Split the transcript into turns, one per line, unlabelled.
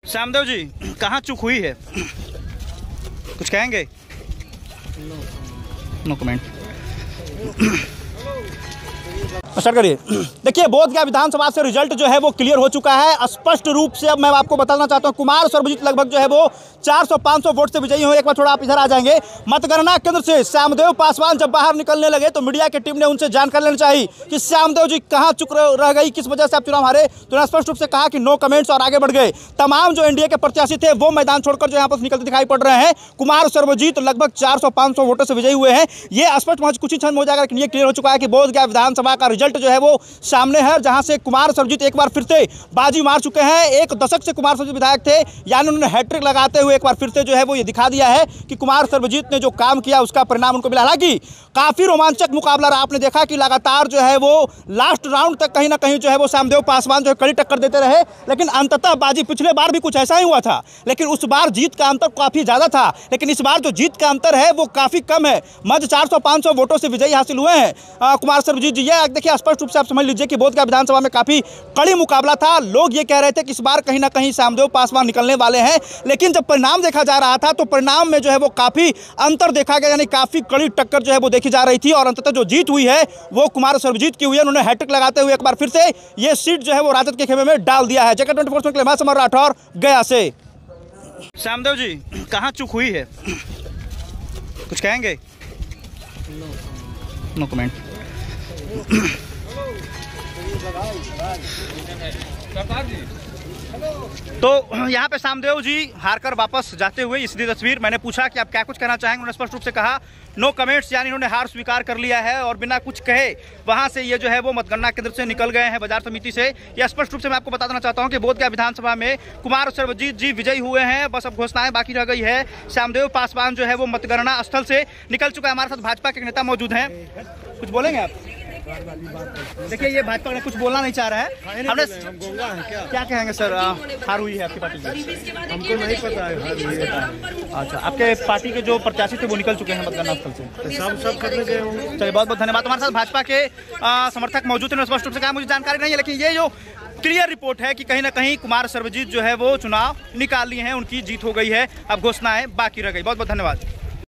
श्यामदेव जी, कहाँ चूक हुई है? कुछ कहेंगे? No comment. स्टार्ट करिए। देखिए, बोधगया विधानसभा से रिजल्ट जो है वो क्लियर हो चुका है स्पष्ट रूप से। अब मैं आपको बताना चाहता हूँ, कुमार सर्वजीत लगभग जो है वो 400-500 वोट से विजयी हुए। एक बार थोड़ा आप इधर आ जाएंगे। मतगणना केंद्र से श्यामदेव पासवान जब बाहर निकलने लगे तो मीडिया की टीम ने उनसे जानकारी लेनी चाहिए कि श्यामदेव जी कहाँ चुक रह गई, किस वजह से आप चुनाव हारे। तो उन्होंने स्पष्ट रूप से कहा कि नो कमेंट्स और आगे बढ़ गए। तमाम जो एनडीए के प्रत्याशी थे वो मैदान छोड़कर जो यहाँ पर निकलते दिखाई पड़ रहे हैं। कुमार सर्वजीत लगभग 400-500 वोटों से विजयी हुए हैं। ये स्पष्ट कुछ ही क्षण हो जाएगा, लेकिन ये क्लियर हो चुका है कि बोधगया विधानसभा का रिजल्ट जो है वो सामने है, जहां से कुमार सर्वजीत एक बार फिर से बाजी मार चुके हैं। एक दशक से कुमार सर्वजीत विधायक थे, यानी उन्होंने हैट्रिक लगाते हुए एक बार फिर से जो है वो ये दिखा दिया है कि कुमार सर्वजीत ने जो काम किया उसका परिणाम उनको मिला। हालांकि काफी रोमांचक मुकाबला रहा। आपने देखा कि लगातार जो है वो लास्ट राउंड तक कहीं ना कहीं जो है वो श्यामदेव पासवान जो है कड़ी टक्कर देते रहे, लेकिन अंततः बाजी पिछले बार भी कुछ ऐसा ही हुआ था, लेकिन उस बार जीत का अंतर काफी ज्यादा था। लेकिन इस बार जो जीत का अंतर है वो काफी कम है, मध्य 400-500 वोटों से विजयी हासिल हुए हैं कुमार सर्वजीत जी। ये देखिए, स्पष्ट रूप से आप समझ लीजिए कि बोधगया विधानसभा में काफी कड़ी मुकाबला था। लोग ये कह रहे थे कि इस बार कहीं ना कहीं श्यामदेव पासवान निकलने वाले हैं, लेकिन जब परिणाम देखा जा रहा था तो परिणाम में जो है वो काफी अंतर देखा गया, यानी काफी कड़ी टक्कर जो है वो देखी जा रही थी। और अंततः जो जीत हुई है वो कुमार सर्वजीत की हुई है। उन्होंने हैट्रिक लगाते हुए एक बार फिर से ये सीट जो है वो राजद के खेमे में डाल दिया है। जगत 24 के लिए मैं समर राठौर, गया से। श्यामदेव जी, कहाँ चूक हुई है? कुछ कहेंगे? No comment. तो यहाँ पे श्यामदेव जी हारकर वापस जाते हुए इस तस्वीर मैंने पूछा कि आप क्या कुछ कहना चाहेंगे। उन्होंने स्पष्ट रूप से कहा नो कमेंट्स, यानी उन्होंने हार स्वीकार कर लिया है और बिना कुछ कहे वहां से ये जो है वो मतगणना केंद्र से निकल गए हैं बाजार समिति से। यह स्पष्ट रूप से मैं आपको बता देना चाहता हूं कि बोधगया विधानसभा में कुमार सर्वजीत जी विजयी हुए हैं। बस अब घोषणाएं बाकी रह गई है। श्यामदेव पासवान जो है वो मतगणना स्थल से निकल चुका है। हमारे साथ भाजपा के नेता मौजूद हैं, कुछ बोलेंगे आप? देखिए, ये भाजपा ने कुछ बोलना नहीं चाह रहा है। हमने क्या कहेंगे सर, हार हुई है आपकी पार्टी की?
हमको नहीं पता है।
अच्छा, आपके पार्टी के जो प्रत्याशी थे वो निकल चुके हैं मतगणना स्थल से?
सब करने गए होंगे।
चलिए, बहुत बहुत धन्यवाद। हमारे साथ भाजपा के समर्थक मौजूद हैं। स्पष्ट रूप से कहा मुझे जानकारी नहीं है, लेकिन ये जो क्लियर रिपोर्ट है कि कहीं ना कहीं कुमार सर्वजीत जो है वो चुनाव निकाल लिए हैं, उनकी जीत हो गई है। अब घोषणाएं बाकी रह गई। बहुत बहुत धन्यवाद।